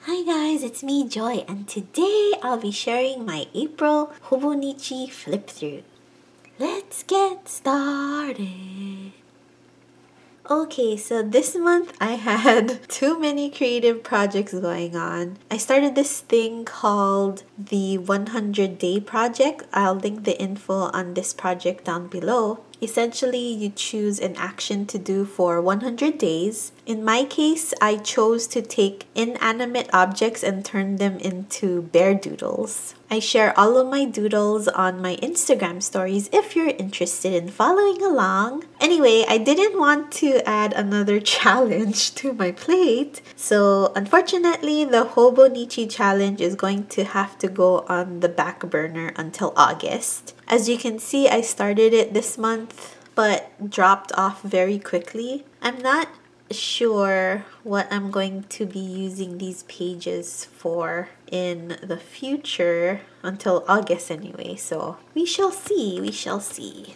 Hi guys, it's me Joy, and today I'll be sharing my April Hobonichi flip through. Let's get started. Okay, so this month I had too many creative projects going on. I started this thing called the 100 Day Project. I'll link the info on this project down below. Essentially, you choose an action to do for 100 days. In my case, I chose to take inanimate objects and turn them into bear doodles. I share all of my doodles on my Instagram stories if you're interested in following along. Anyway, I didn't want to add another challenge to my plate, so unfortunately, the Hobonichi challenge is going to have to go on the back burner until August. As you can see, I started it this month but dropped off very quickly. I'm not sure what I'm going to be using these pages for in the future until August anyway, so we shall see.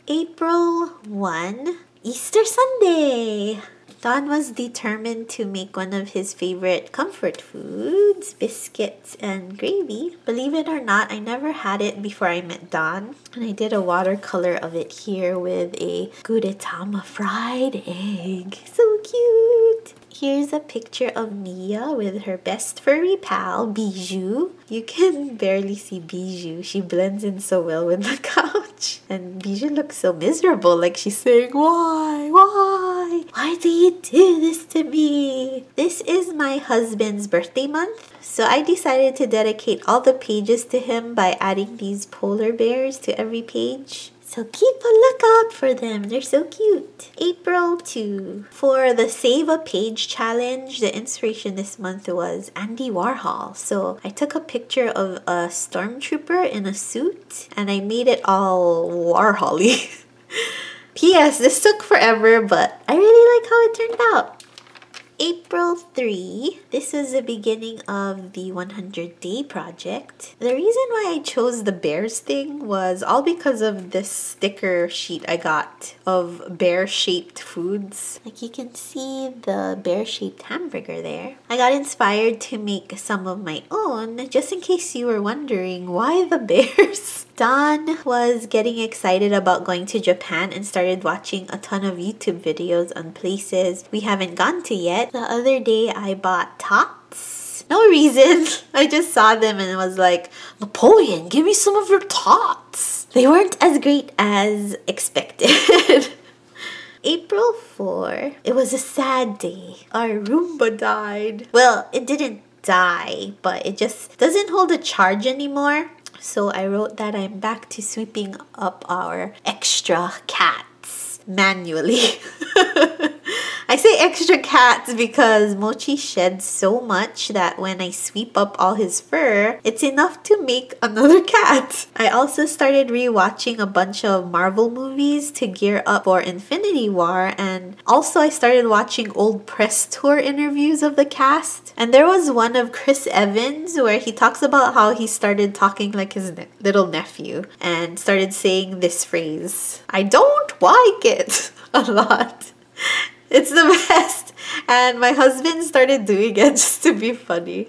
April 1, Easter Sunday! Don was determined to make one of his favorite comfort foods, biscuits and gravy. Believe it or not, I never had it before I met Don. And I did a watercolor of it here with a Gudetama fried egg. So cute! Here's a picture of Mia with her best furry pal, Bijou. You can barely see Bijou. She blends in so well with the couch. And Bijou looks so miserable, like she's saying, why? Why do you do this to me? This is my husband's birthday month, so I decided to dedicate all the pages to him by adding these polar bears to every page. So keep a lookout for them. They're so cute. April 2. For the Save a Page challenge, the inspiration this month was Andy Warhol. So I took a picture of a stormtrooper in a suit and I made it all Warhol-y. P.S. This took forever, but I really like how it turned out. April 3, this was the beginning of the 100 Day Project. The reason why I chose the bears thing was all because of this sticker sheet I got of bear-shaped foods. Like you can see the bear-shaped hamburger there. I got inspired to make some of my own, just in case you were wondering why the bears. Don was getting excited about going to Japan and started watching a ton of YouTube videos on places we haven't gone to yet. The other day I bought tots. No reason. I just saw them and was like, Napoleon, give me some of your tots. They weren't as great as expected. April 4, it was a sad day. Our Roomba died. Well, it didn't die, but it just doesn't hold a charge anymore. So I wrote that I'm back to sweeping up our extra cats manually. I say extra cats because Mochi sheds so much that when I sweep up all his fur, it's enough to make another cat. I also started rewatching a bunch of Marvel movies to gear up for Infinity War, and also I started watching old press tour interviews of the cast. And there was one of Chris Evans where he talks about how he started talking like his little nephew and started saying this phrase, I don't like it, a lot. It's the best. And my husband started doing it just to be funny.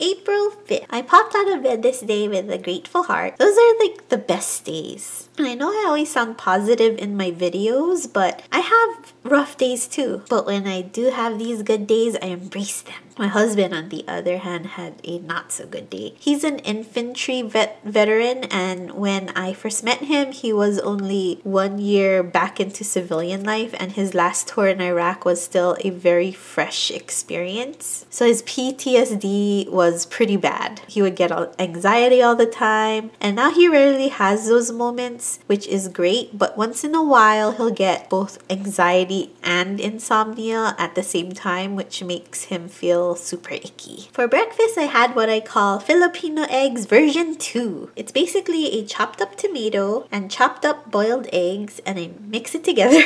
April 5th. I popped out of bed this day with a grateful heart. Those are like the best days. And I know I always sound positive in my videos, but I have rough days too. But when I do have these good days, I embrace them. My husband, on the other hand, had a not so good day. He's an infantry veteran, and when I first met him, he was only 1 year back into civilian life, and his last tour in Iraq was still a very fresh experience. So his PTSD was pretty bad. He would get anxiety all the time, and now he rarely has those moments, which is great, but once in a while, he'll get both anxiety and insomnia at the same time, which makes him feel super icky. For breakfast, I had what I call Filipino eggs version 2. It's basically a chopped up tomato and chopped up boiled eggs, and I mix it together,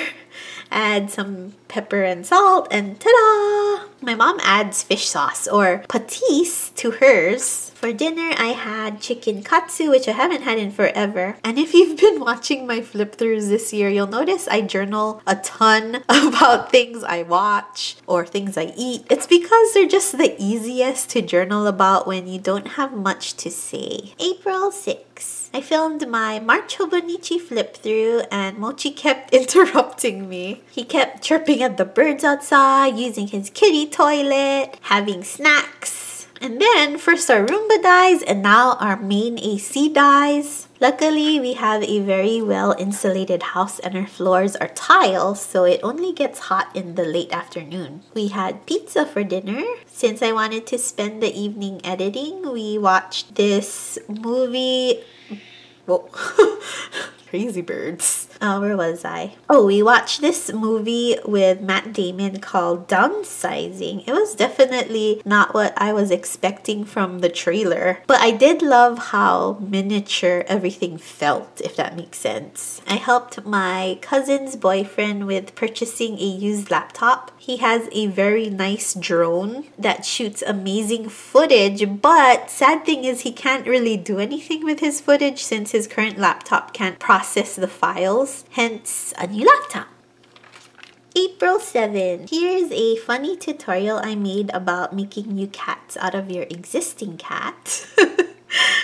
add some pepper and salt, and ta-da! My mom adds fish sauce or patis to hers. For dinner, I had chicken katsu, which I haven't had in forever. And if you've been watching my flip throughs this year, you'll notice I journal a ton about things I watch or things I eat. It's because they're just the easiest to journal about when you don't have much to say. April 6. I filmed my March Hobonichi flip through and Mochi kept interrupting me. He kept chirping at the birds outside, using his kitty toilet, having snacks. And then first our Roomba dies and now our main AC dies. Luckily, we have a very well insulated house and our floors are tile, so it only gets hot in the late afternoon. We had pizza for dinner. Since I wanted to spend the evening editing, we watched this movie. Whoa. Crazy birds. Where was I? Oh, we watched this movie with Matt Damon called Downsizing. It was definitely not what I was expecting from the trailer, but I did love how miniature everything felt, if that makes sense. I helped my cousin's boyfriend with purchasing a used laptop. He has a very nice drone that shoots amazing footage, but sad thing is he can't really do anything with his footage since his current laptop can't process the files, hence a new laptop. April 7. Here's a funny tutorial I made about making new cats out of your existing cat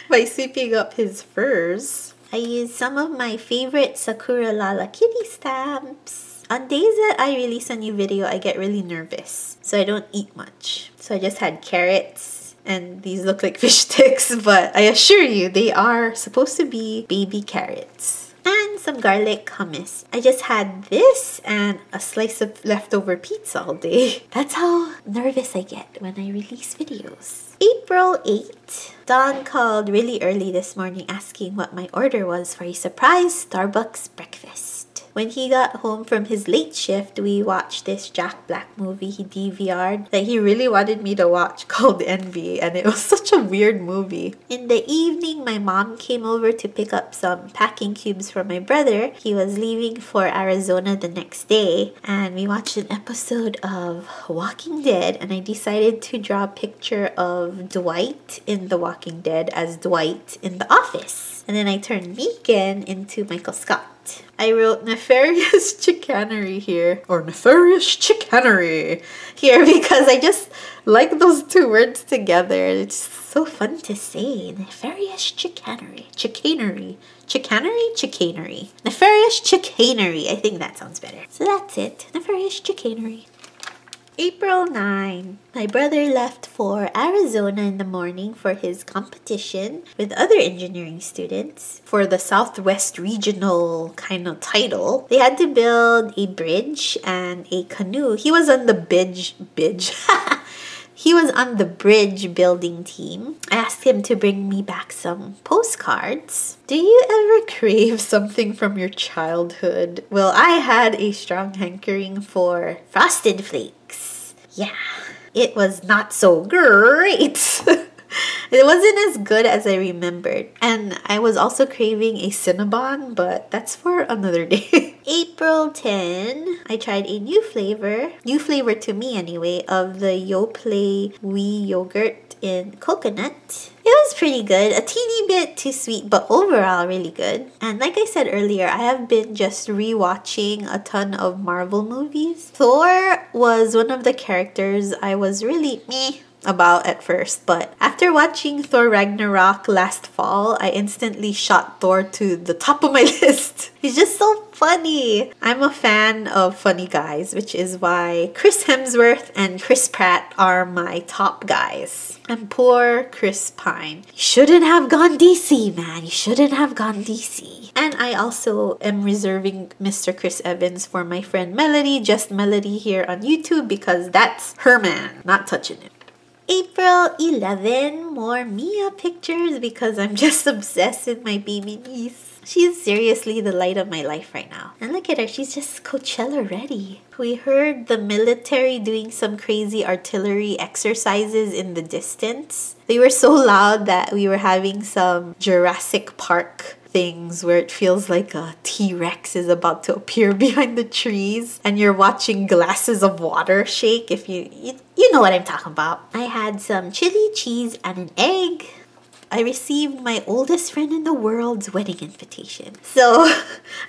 by sweeping up his furs. I used some of my favorite Sakura Lala kitty stamps. On days that I release a new video, I get really nervous, so I don't eat much. So I just had carrots, and these look like fish sticks, but I assure you, they are supposed to be baby carrots. And some garlic hummus. I just had this and a slice of leftover pizza all day. That's how nervous I get when I release videos. April 8. Don called really early this morning asking what my order was for a surprise Starbucks breakfast. When he got home from his late shift, we watched this Jack Black movie he DVR'd that he really wanted me to watch called Envy, and it was such a weird movie. In the evening, my mom came over to pick up some packing cubes for my brother. He was leaving for Arizona the next day, and we watched an episode of Walking Dead, and I decided to draw a picture of Dwight in The Walking Dead as Dwight in The Office. And then I turned Negan into Michael Scott. I wrote nefarious chicanery here, or nefarious chicanery here because I just like those two words together. It's so fun to say. Nefarious chicanery. Chicanery. Chicanery? Chicanery. Nefarious chicanery. I think that sounds better. So that's it. Nefarious chicanery. April 9. My brother left for Arizona in the morning for his competition with other engineering students for the Southwest Regional kind of title. They had to build a bridge and a canoe. He was on the bridge. He was on the bridge building team. I asked him to bring me back some postcards. Do you ever crave something from your childhood? Well, I had a strong hankering for Frosted Flakes. Yeah, it was not so great. It wasn't as good as I remembered. And I was also craving a Cinnabon, but that's for another day. April 10, I tried a new flavor to me anyway, of the Yoplait Wii yogurt in coconut. It was pretty good, a teeny bit too sweet, but overall really good. And like I said earlier, I have been just rewatching a ton of Marvel movies. Thor was one of the characters I was really meh about at first, but after watching Thor Ragnarok last fall, I instantly shot Thor to the top of my list. He's just so funny. I'm a fan of funny guys, which is why Chris Hemsworth and Chris Pratt are my top guys. And poor Chris Pine. You shouldn't have gone DC, man. You shouldn't have gone DC. And I also am reserving Mr. Chris Evans for my friend Melody, just Melody here on YouTube, because that's her man. Not touching it. April 11, more Mia pictures because I'm just obsessed with my baby niece. She's seriously the light of my life right now. And look at her, she's just Coachella ready. We heard the military doing some crazy artillery exercises in the distance. They were so loud that we were having some Jurassic Park things where it feels like a T-Rex is about to appear behind the trees and you're watching glasses of water shake. If you know what I'm talking about. I had some chili cheese and an egg. I received my oldest friend in the world's wedding invitation. So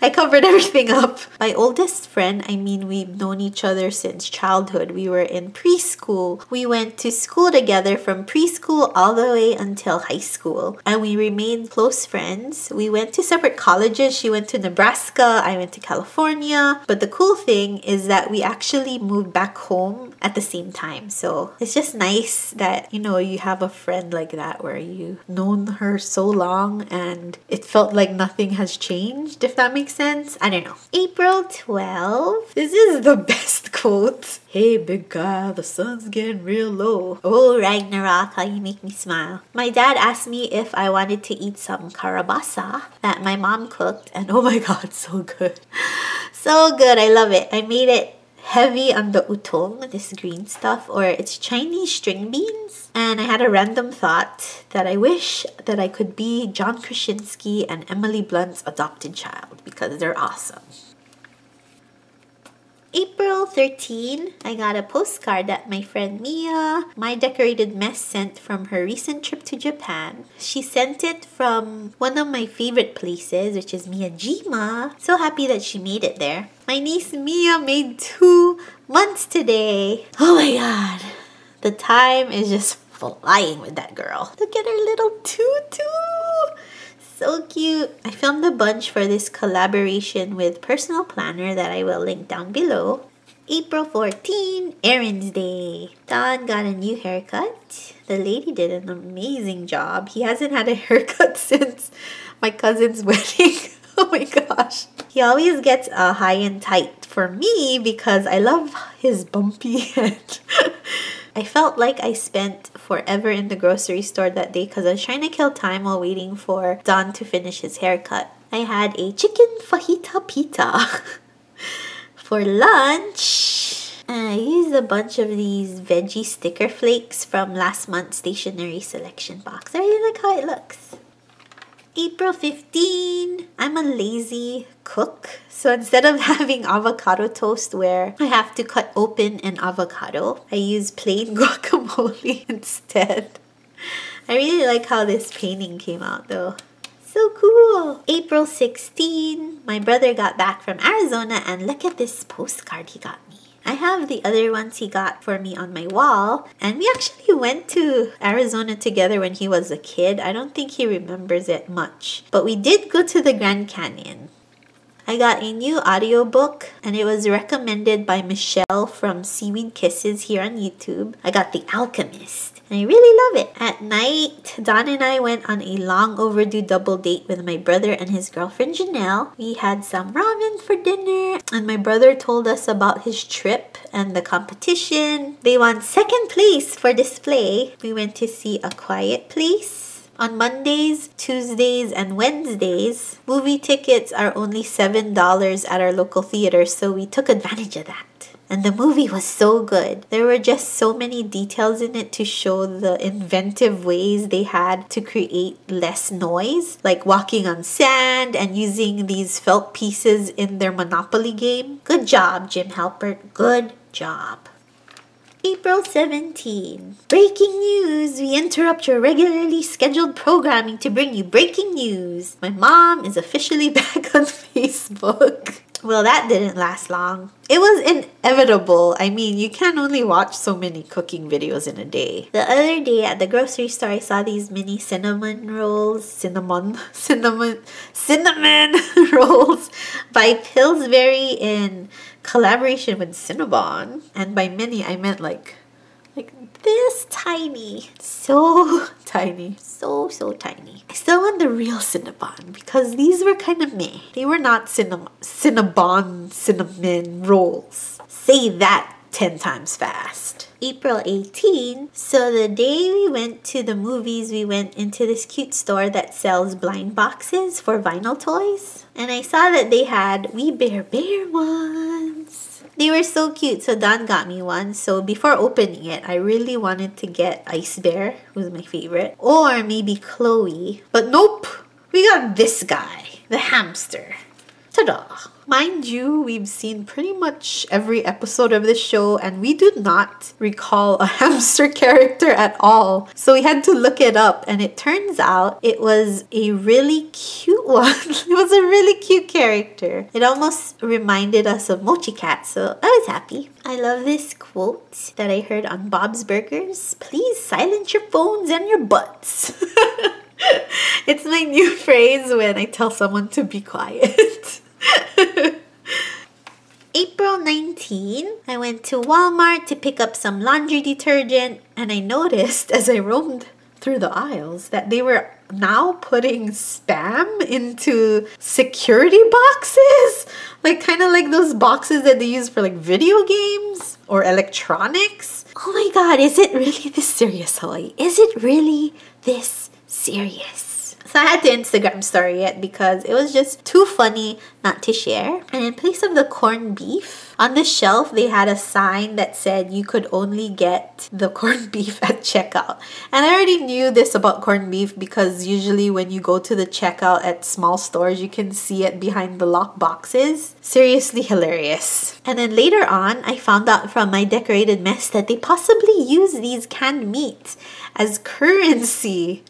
I covered everything up. My oldest friend, I mean, we've known each other since childhood. We were in preschool. We went to school together from preschool all the way until high school. And we remained close friends. We went to separate colleges. She went to Nebraska. I went to California. But the cool thing is that we actually moved back home at the same time. So it's just nice that, you know, you have a friend like that where you known her so long and it felt like nothing has changed, if that makes sense. I don't know. April 12th. This is the best quote. Hey big guy, the sun's getting real low. Oh Ragnarok, how you make me smile. My dad asked me if I wanted to eat some karabasa that my mom cooked, and oh my god, so good. So good, I love it. I made it heavy on the utong, this green stuff, or it's Chinese string beans. And I had a random thought that I wish that I could be John Krasinski and Emily Blunt's adopted child because they're awesome. April 13, I got a postcard that my friend Mia, my decorated mess, sent from her recent trip to Japan. She sent it from one of my favorite places, which is Miyajima. So happy that she made it there. My niece Mia made 2 months today. Oh my god. The time is just flying with that girl. Look at her little tutu. So cute. I filmed a bunch for this collaboration with Personal Planner that I will link down below. April 14, Errands Day. Don got a new haircut. The lady did an amazing job. He hasn't had a haircut since my cousin's wedding. Oh my gosh. He always gets a high and tight for me because I love his bumpy head. I felt like I spent forever in the grocery store that day because I was trying to kill time while waiting for Don to finish his haircut. I had a chicken fajita pita for lunch. And I used a bunch of these veggie sticker flakes from last month's stationery selection box. I really like how it looks. April 15, I'm a lazy cook. So instead of having avocado toast where I have to cut open an avocado, I use plain guacamole instead. I really like how this painting came out though. So cool! April 16, my brother got back from Arizona and look at this postcard he got me. I have the other ones he got for me on my wall, and we actually went to Arizona together when he was a kid. I don't think he remembers it much, but we did go to the Grand Canyon. I got a new audiobook and it was recommended by Michelle from Seaweed Kisses here on YouTube. I got The Alchemist and I really love it. At night, Don and I went on a long overdue double date with my brother and his girlfriend Janelle. We had some ramen for dinner and my brother told us about his trip and the competition. They won second place for display. We went to see A Quiet Place. On Mondays, Tuesdays, and Wednesdays, movie tickets are only $7 at our local theater, so we took advantage of that. And the movie was so good. There were just so many details in it to show the inventive ways they had to create less noise, like walking on sand and using these felt pieces in their Monopoly game. Good job, Jim Halpert. Good job. April 17. Breaking news! We interrupt your regularly scheduled programming to bring you breaking news. My mom is officially back on Facebook. Well, that didn't last long. It was inevitable. I mean, you can only watch so many cooking videos in a day. The other day at the grocery store, I saw these mini cinnamon rolls rolls by Pillsbury in collaboration with Cinnabon. And by mini, I meant like this tiny. So tiny. So tiny. I still want the real Cinnabon because these were kind of meh. They were not Cinnabon cinnamon rolls. Say that 10 times fast. April 18. So the day we went to the movies, we went into this cute store that sells blind boxes for vinyl toys. And I saw that they had We Bear Bear ones. They were so cute, so Don got me one. So before opening it, I really wanted to get Ice Bear, who's my favorite, or maybe Chloe. But nope! we got this guy, the hamster. Ta-da! Mind you, we've seen pretty much every episode of this show and we do not recall a hamster character at all. So we had to look it up and it turns out it was a really cute one. It was a really cute character. It almost reminded us of Mochi Cat, so I was happy. I love this quote that I heard on Bob's Burgers. Please silence your phones and your butts. It's my new phrase when I tell someone to be quiet. April 19, I went to Walmart to pick up some laundry detergent and I noticed as I roamed through the aisles that they were now putting Spam into security boxes. Like kind of like those boxes that they use for like video games or electronics. Oh my god, is it really this serious, Hawaii? Is it really this serious? So I had to Instagram story it because it was just too funny not to share. And in place of the corned beef, on the shelf they had a sign that said you could only get the corned beef at checkout. And I already knew this about corned beef because usually when you go to the checkout at small stores, you can see it behind the lock boxes. Seriously hilarious. And then later on, I found out from my decorated mess that they possibly use these canned meats as currency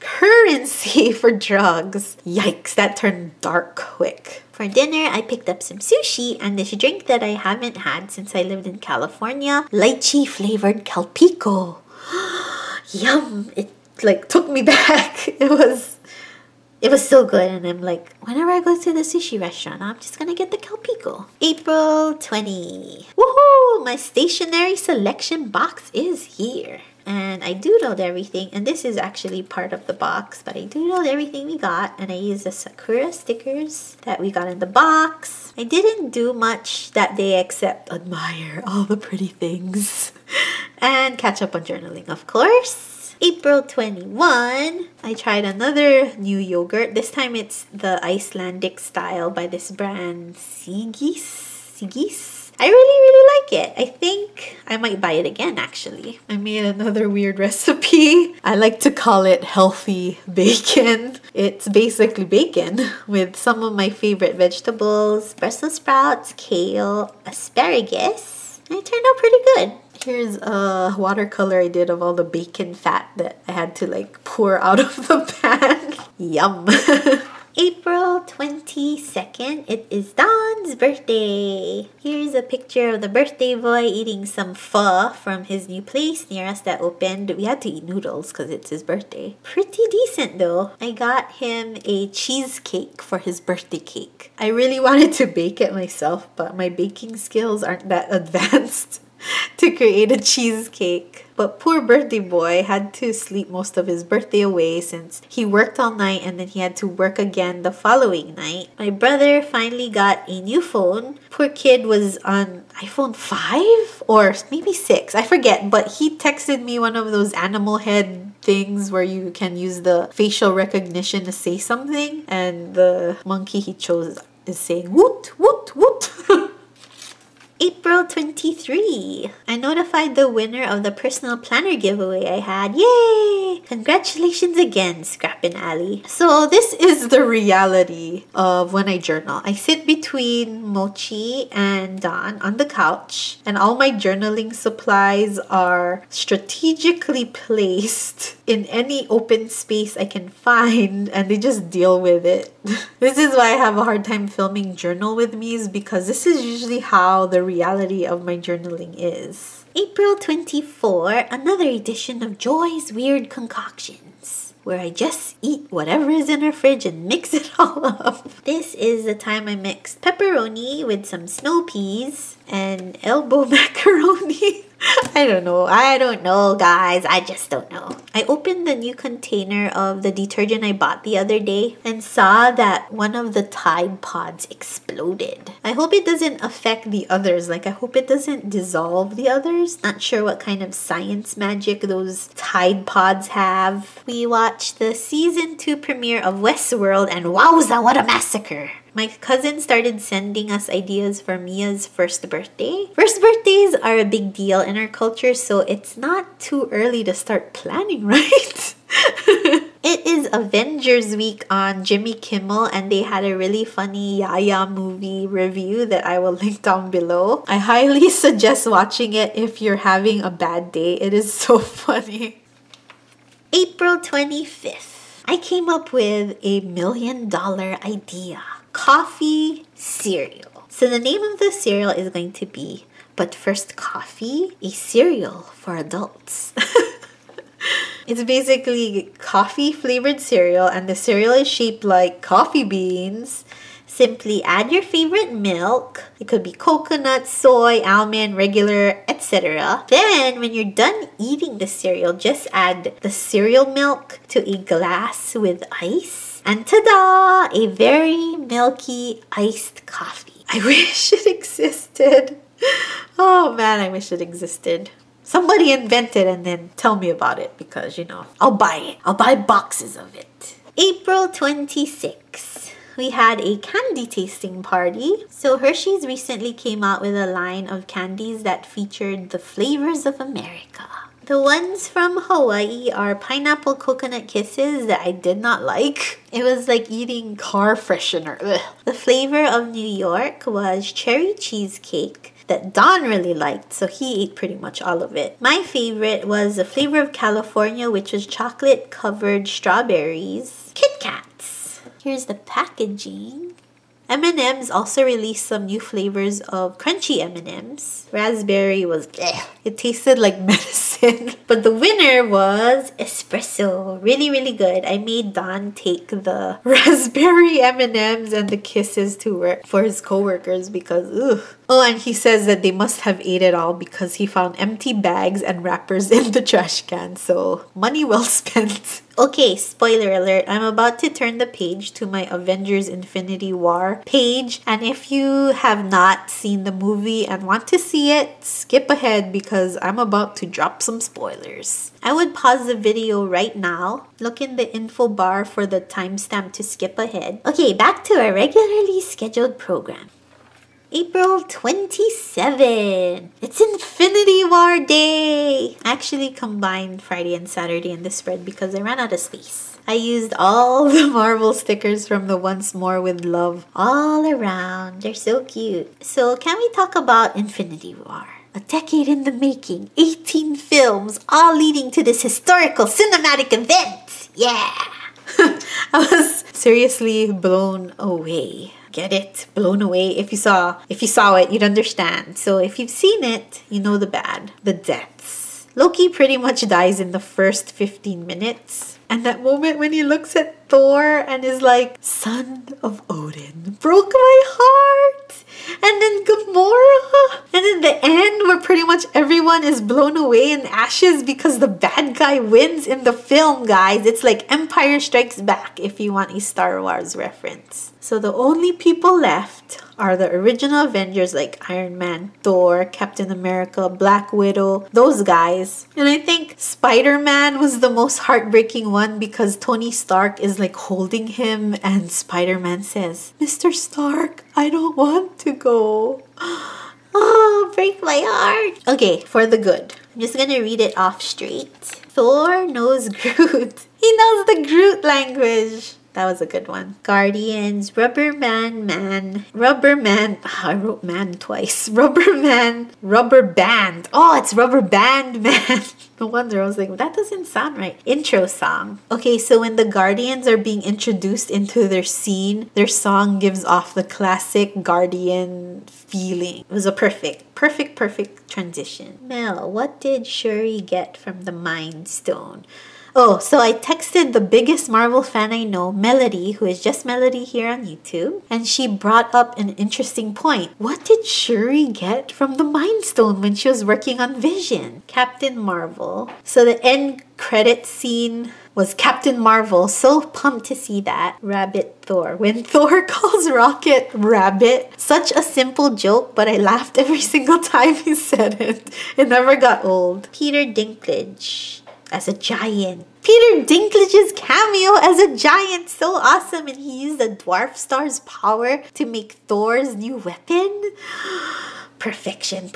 for drugs. Yikes, that turned dark quick. For dinner, I picked up some sushi and this drink that I haven't had since I lived in California, lychee flavored Calpico. Yum! It like took me back. It was so good and I'm like, whenever I go to the sushi restaurant, I'm just gonna get the Calpico. April 20. Woohoo! My stationery selection box is here. And I doodled everything, and this is actually part of the box, but I doodled everything we got, and I used the Sakura stickers that we got in the box. I didn't do much that day except admire all the pretty things and catch up on journaling, of course. April 21, I tried another new yogurt. This time it's the Icelandic style by this brand Sigis. I really like it. I think I might buy it again actually. I made another weird recipe. I like to call it healthy bacon. It's basically bacon with some of my favorite vegetables, Brussels sprouts, kale, asparagus. And it turned out pretty good. Here's a watercolor I did of all the bacon fat that I had to like pour out of the pan. Yum. April 22nd, it is Don's birthday. Here's a picture of the birthday boy eating some pho from his new place near us that opened. We had to eat noodles because it's his birthday. Pretty decent though. I got him a cheesecake for his birthday cake. I really wanted to bake it myself, but my baking skills aren't that advanced to create a cheesecake. But poor birthday boy had to sleep most of his birthday away since he worked all night and then he had to work again the following night. My brother finally got a new phone. Poor kid was on iPhone 5 or maybe 6, I forget, but he texted me one of those animal head things where you can use the facial recognition to say something, and the monkey he chose is saying woot woot woot. April 23. I notified the winner of the personal planner giveaway I had. Yay! Congratulations again, Scrappin' Alley. So this is the reality of when I journal. I sit between Mochi and Don on the couch, and all my journaling supplies are strategically placed in any open space I can find, and they just deal with it. This is why I have a hard time filming Journal with Me, is because this is usually how the reality of my journaling is. April 24, another edition of Joy's Weird Concoctions, where I just eat whatever is in her fridge and mix it all up. This is the time I mixed pepperoni with some snow peas and elbow macaroni. I don't know, guys. I just don't know. I opened the new container of the detergent I bought the other day and saw that one of the Tide Pods exploded. I hope it doesn't affect the others. Like, I hope it doesn't dissolve the others. Not sure what kind of science magic those Tide Pods have. We watched the season 2 premiere of Westworld, and wowza, what a massacre! My cousin started sending us ideas for Mia's first birthday. First birthdays are a big deal in our culture, so it's not too early to start planning, right? It is Avengers week on Jimmy Kimmel, and they had a really funny Yaya movie review that I will link down below. I highly suggest watching it if you're having a bad day. It is so funny. April 25th. I came up with a $1 million idea. Coffee cereal. So the name of the cereal is going to be But First Coffee, a cereal for adults. It's basically coffee flavored cereal, and the cereal is shaped like coffee beans. Simply add your favorite milk. It could be coconut, soy, almond, regular, etc. Then when you're done eating the cereal, just add the cereal milk to a glass with ice. And ta-da! A very milky iced coffee. I wish it existed. Oh man, I wish it existed. Somebody invent it and then tell me about it, because, you know, I'll buy it. I'll buy boxes of it. April 26th. We had a candy tasting party. So Hershey's recently came out with a line of candies that featured the flavors of America. The ones from Hawaii are pineapple coconut kisses that I did not like. It was like eating car freshener. Ugh. The flavor of New York was cherry cheesecake that Don really liked, so he ate pretty much all of it. My favorite was the flavor of California, which was chocolate covered strawberries. Kit Kats. Here's the packaging. M&M's also released some new flavors of crunchy M&M's. Raspberry was bleh. It tasted like medicine. But the winner was espresso. Really, really good. I made Don take the raspberry M&M's and the kisses to work for his coworkers because ugh. Oh, and he says that they must have ate it all because he found empty bags and wrappers in the trash can. So, money well spent. Okay, spoiler alert. I'm about to turn the page to my Avengers Infinity War page. And if you have not seen the movie and want to see it, skip ahead because I'm about to drop some spoilers. I would pause the video right now. Look in the info bar for the timestamp to skip ahead. Okay, back to our regularly scheduled program. April 27. It's Infinity War Day! I actually combined Friday and Saturday in this spread because I ran out of space. I used all the Marvel stickers from the Once More with Love all around. They're so cute. So can we talk about Infinity War? A decade in the making, 18 films, all leading to this historical cinematic event. Yeah! I was seriously blown away. Get it? Blown away. If you saw it, you'd understand. So if you've seen it, you know the bad. The deaths. Loki pretty much dies in the first 15 minutes. And that moment when he looks at Thor and is like, son of Odin, broke my heart. And then Gamora. And in the end, where pretty much everyone is blown away in ashes because the bad guy wins in the film, guys. It's like Empire Strikes Back if you want a Star Wars reference. So the only people left are the original Avengers like Iron Man, Thor, Captain America, Black Widow, those guys. And I think Spider-Man was the most heartbreaking one because Tony Stark is like holding him and Spider-Man says, Mr. Stark, I don't want to go. Oh, break my heart. Okay, for the good. I'm just gonna read it off straight. Thor knows Groot. He knows the Groot language. That was a good one. Guardians, Rubber Man. I wrote man twice. Rubber Band. Oh, it's Rubber Band Man. No wonder I was like, that doesn't sound right. Intro song. Okay, so when the Guardians are being introduced into their scene, their song gives off the classic Guardian feeling. It was a perfect transition. Mel, what did Shuri get from the Mind Stone? Oh, so I texted the biggest Marvel fan I know, Melody, who is just Melody here on YouTube, and she brought up an interesting point. What did Shuri get from the Mind Stone when she was working on Vision? Captain Marvel. So the end credit scene was Captain Marvel. So pumped to see that. Rabbit Thor. When Thor calls Rocket Rabbit, such a simple joke, but I laughed every single time he said it. It never got old. Peter Dinklage as a giant. Peter Dinklage's cameo as a giant, so awesome, and he used the Dwarf Star's power to make Thor's new weapon. Perfection.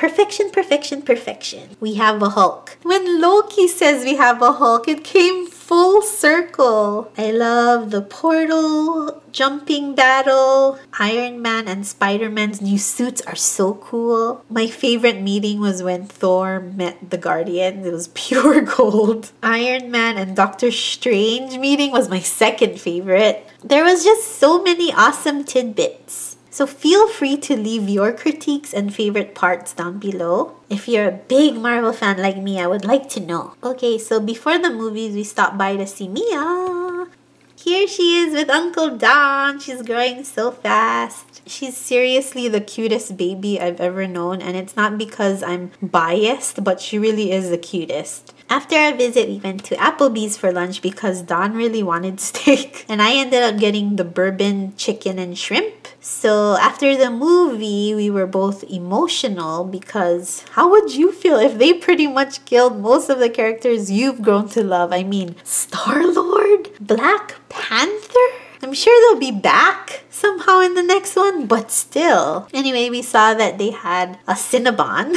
We have a Hulk. When Loki says we have a Hulk, it came full circle. I love the portal jumping battle. Iron Man and Spider-Man's new suits are so cool. My favorite meeting was when Thor met the Guardians. It was pure gold. Iron Man and Doctor Strange meeting was my second favorite. There was just so many awesome tidbits. So feel free to leave your critiques and favorite parts down below. If you're a big Marvel fan like me, I would like to know. Okay, so before the movies, we stopped by to see Mia. Here she is with Uncle Don. She's growing so fast. She's seriously the cutest baby I've ever known, and it's not because I'm biased, but she really is the cutest. After our visit, we went to Applebee's for lunch because Don really wanted steak, and I ended up getting the bourbon chicken and shrimp. So after the movie, we were both emotional because how would you feel if they pretty much killed most of the characters you've grown to love? I mean, Star-Lord? Black Panther? I'm sure they'll be back somehow in the next one, but still. Anyway, we saw that they had a Cinnabon.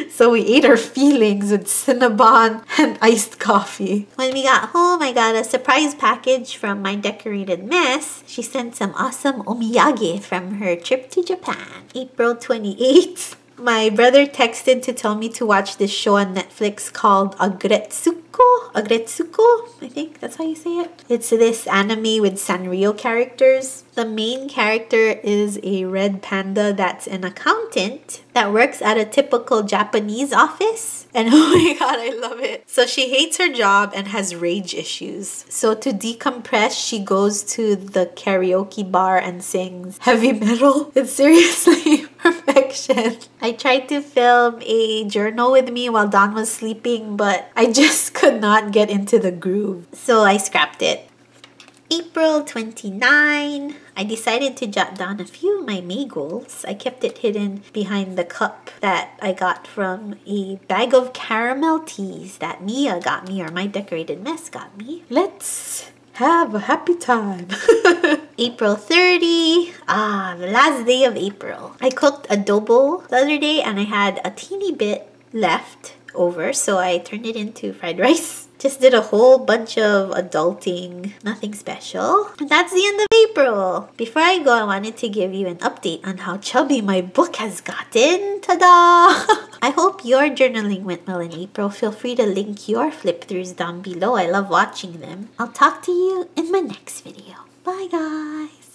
So we ate our feelings with Cinnabon and iced coffee. When we got home, I got a surprise package from my decorated mess. She sent some awesome omiyage from her trip to Japan. April 28th. My brother texted to tell me to watch this show on Netflix called Agretsuko, I think that's how you say it. It's this anime with Sanrio characters. The main character is a red panda that's an accountant that works at a typical Japanese office. And oh my god, I love it. So she hates her job and has rage issues. So to decompress, she goes to the karaoke bar and sings heavy metal. It's seriously perfection. I tried to film a journal with me while Don was sleeping, but I just could not get into the groove. So I scrapped it. April 29, I decided to jot down a few of my May goals. I kept it hidden behind the cup that I got from a bag of caramel teas that Mia got me, or my decorated mess got me. Let's have a happy time. April 30, the last day of April. I cooked adobo the other day and I had a teeny bit left over, so I turned it into fried rice. Just did a whole bunch of adulting, nothing special. And that's the end of April. Before I go, I wanted to give you an update on how chubby my book has gotten. Ta-da! I hope your journaling went well in April. Feel free to link your flip-throughs down below. I love watching them. I'll talk to you in my next video. Bye guys!